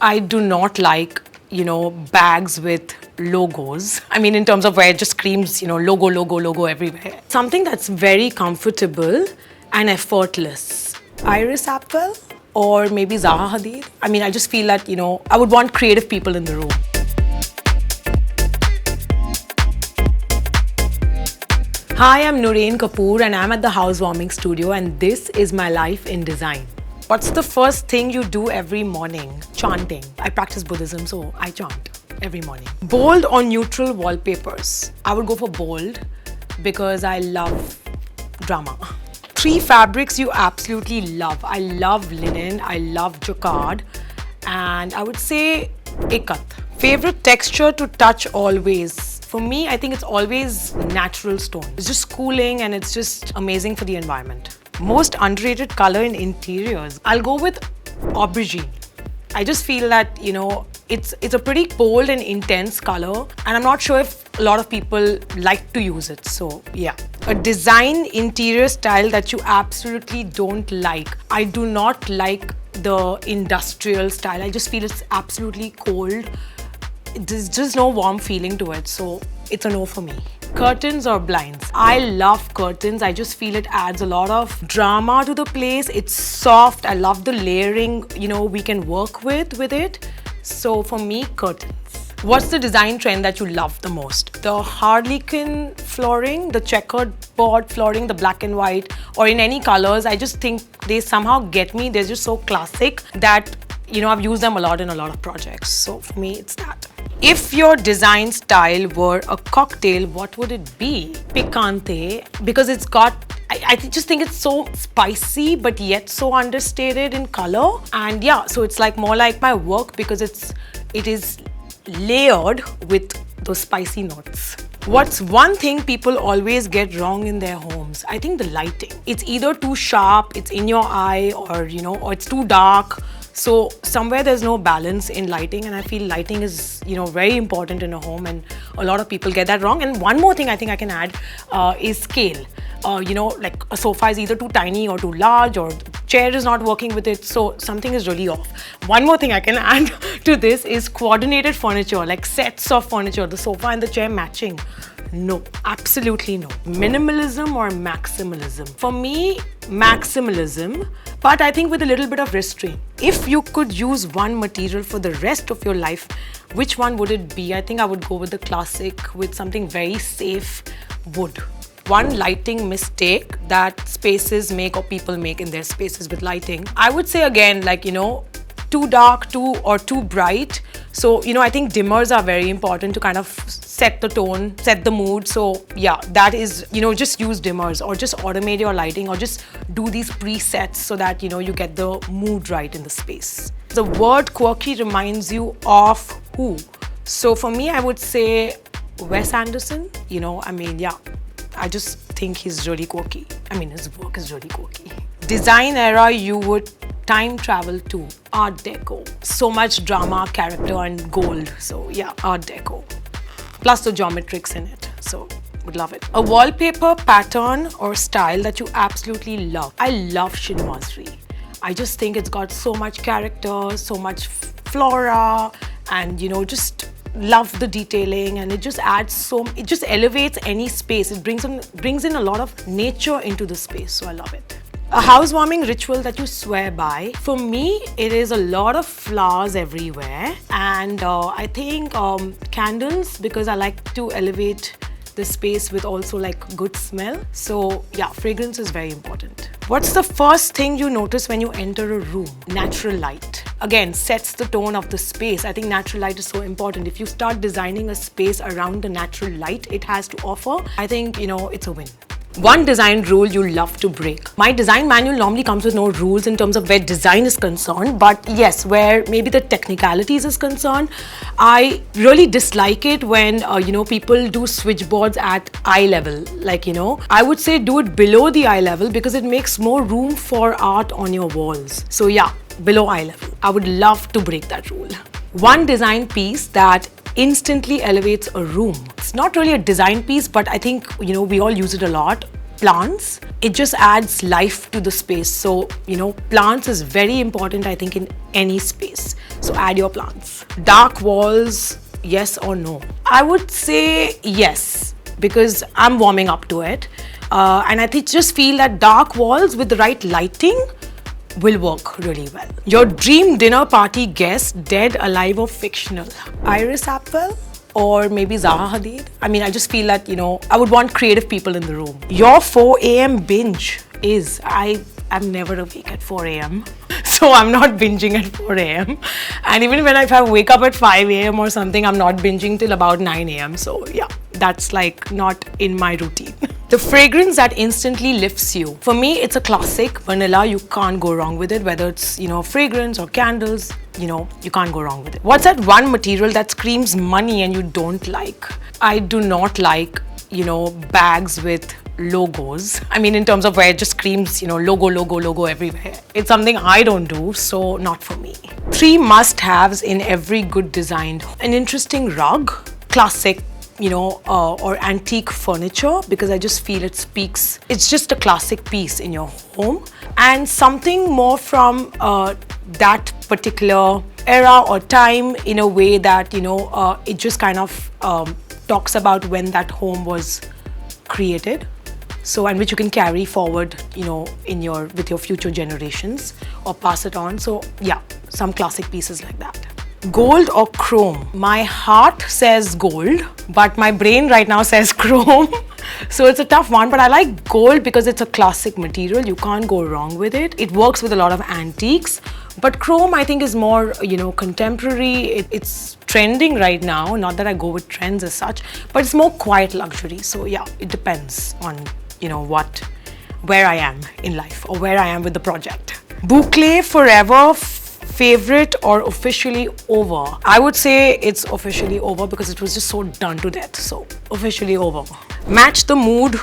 I do not like, bags with logos. I mean, in terms of where it just screams, logo everywhere. Something that's very comfortable and effortless. Iris apple or maybe Zaha Hadid. I mean, I just feel that, I would want creative people in the room. Hi, I'm Noorein Kapoor and I'm at the Housewarming studio and this is my life in design. What's the first thing you do every morning? Chanting. I practice Buddhism, so I chant every morning. Bold or neutral wallpapers? I would go for bold because I love drama. 3 fabrics you absolutely love. I love linen, I love jacquard, and I would say ikat. Favorite texture to touch always? For me, I think it's always natural stone. It's just cooling and it's just amazing for the environment. Most underrated color in interiors? I'll go with aubergine. I just feel that, it's a pretty bold and intense color, and I'm not sure if a lot of people like to use it, so yeah. A design interior style that you absolutely don't like. I do not like the industrial style. I just feel it's absolutely cold. There's just no warm feeling to it, so it's a no for me. Curtains or blinds? I love curtains. I just feel it adds a lot of drama to the place. It's soft. I love the layering, we can work with it. So for me, curtains. What's the design trend that you love the most? The harlequin flooring, the checkered board flooring, the black and white, or in any colors. I just think they somehow get me. They're just so classic that, I've used them a lot in a lot of projects. So for me, it's that. If your design style were a cocktail, what would it be? Picante, because it's got, I just think it's so spicy but yet so understated in color. And yeah, so it's like more like my work because it is layered with those spicy notes. What's one thing people always get wrong in their homes? I think the lighting. It's either too sharp, it's in your eye, or or it's too dark. So somewhere there's no balance in lighting, and I feel lighting is, very important in a home, and a lot of people get that wrong. And one more thing I think I can add is scale. Like a sofa is either too tiny or too large, or the chair is not working with it, so something is really off. One more thing I can add to this is coordinated furniture, like sets of furniture, the sofa and the chair matching. No, absolutely no. Minimalism or maximalism? For me, maximalism, but I think with a little bit of restraint. If you could use one material for the rest of your life, which one would it be? I think I would go with the classic, with something very safe, wood. One lighting mistake that spaces make or people make in their spaces with lighting, I would say again, like, too dark, too bright. So, I think dimmers are very important to kind of set the tone, set the mood. So yeah, that is, just use dimmers or just automate your lighting or just do these presets so that, you get the mood right in the space. The word quirky reminds you of who? So for me, I would say Wes Anderson. I just think he's really quirky. His work is really quirky. Design era you would time travel to? Art Deco. So much drama, character and gold. So yeah, Art Deco. Plus the geometrics in it. So would love it. A wallpaper pattern or style that you absolutely love? I love chinoiserie. I just think it's got so much character, so much flora, and just love the detailing, and it just adds it just elevates any space. It brings in a lot of nature into the space, so I love it. A housewarming ritual that you swear by? For me, it is a lot of flowers everywhere, and I think candles, because I like to elevate the space with also like good smell. So yeah, fragrance is very important. What's the first thing you notice when you enter a room? Natural light. Again, sets the tone of the space. I think natural light is so important. If you start designing a space around the natural light it has to offer, I think, it's a win. One design rule you love to break? My design manual normally comes with no rules in terms of where design is concerned, but yes, where maybe the technicalities is concerned, I really dislike it when, people do switchboards at eye level. Like, I would say do it below the eye level because it makes more room for art on your walls. So yeah, below eye level. I would love to break that rule. One design piece that instantly elevates a room. It's not really a design piece, but I think, we all use it a lot. plants, it just adds life to the space. So, plants is very important, I think, in any space. So add your plants. Dark walls, yes or no? I would say yes, because I'm warming up to it. And I just feel that dark walls with the right lighting will work really well. Your dream dinner party guest, dead, alive or fictional? Iris Apfel or maybe Zaha Hadid. I mean, I just feel that, I would want creative people in the room. Your 4 a.m. binge is, I'm never awake at 4 a.m. So I'm not binging at 4 a.m. And even when if I wake up at 5 a.m. or something, I'm not binging till about 9 a.m. So yeah, that's like not in my routine. The fragrance that instantly lifts you. For me, it's a classic. Vanilla, you can't go wrong with it. Whether it's, fragrance or candles, you can't go wrong with it. What's that one material that screams money and you don't like? I do not like, bags with logos. I mean, in terms of where it just screams, logo everywhere. It's something I don't do, so not for me. 3 must-haves in every good design. An interesting rug, classic, or antique furniture, because I just feel it speaks, it's just a classic piece in your home. And something more from that particular era or time in a way that, it just kind of talks about when that home was created. So, and which you can carry forward, with your future generations or pass it on. So yeah, some classic pieces like that. Gold or chrome? My heart says gold, but my brain right now says chrome. So it's a tough one, but I like gold because it's a classic material. You can't go wrong with it. It works with a lot of antiques. But chrome, I think, is more, contemporary. It's trending right now. Not that I go with trends as such, but it's more quiet luxury. So yeah, it depends on, where I am in life or where I am with the project. Boucle forever, favorite or officially over? I would say it's officially over because it was just so done to death. So officially over. Match the mood,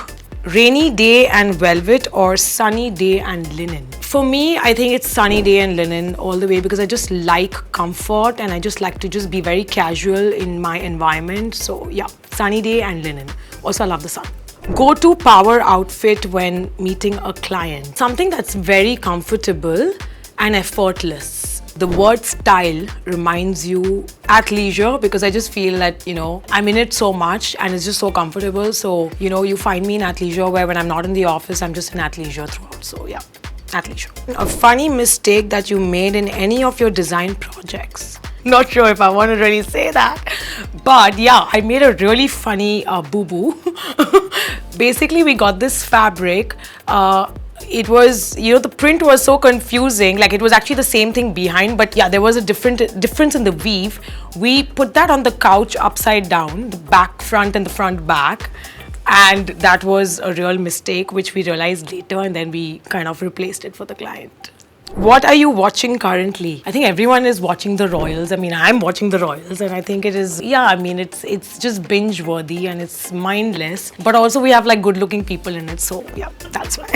rainy day and velvet or sunny day and linen? For me, I think it's sunny day and linen all the way because I just like comfort and I just like to just be very casual in my environment. So yeah, sunny day and linen. Also, I love the sun. Go-to power outfit when meeting a client. Something that's very comfortable and effortless. The word style reminds you athleisure because I just feel that, I'm in it so much and it's just so comfortable. So, you find me in athleisure where when I'm not in the office, I'm just in athleisure throughout. So yeah, athleisure. A funny mistake that you made in any of your design projects. Not sure if I want to really say that, but yeah, I made a really funny boo-boo. Basically, we got this fabric. It was, the print was so confusing. Like it was actually the same thing behind, but yeah, there was a difference in the weave. We put that on the couch upside down, the back front and the front back. And that was a real mistake, which we realized later, and then we kind of replaced it for the client. What are you watching currently? I think everyone is watching The Royals. I mean, I'm watching The Royals and I think it is, it's just binge worthy and it's mindless. But also we have like good looking people in it. So yeah, that's why.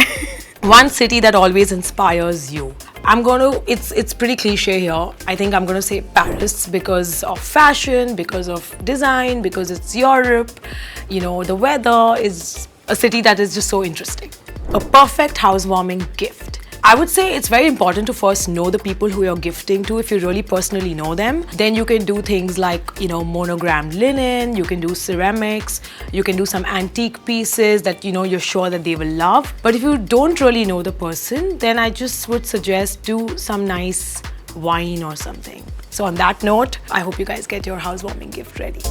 One city that always inspires you. It's pretty cliche here. I think I'm gonna say Paris because of fashion, because of design, because it's Europe. The weather is a city that is just so interesting. A perfect housewarming gift. I would say it's very important to first know the people who you're gifting to. If you really personally know them, then you can do things like, monogrammed linen, you can do ceramics, you can do some antique pieces that, you're sure that they will love. But if you don't really know the person, then I just would suggest do some nice wine or something. So on that note, I hope you guys get your housewarming gift ready.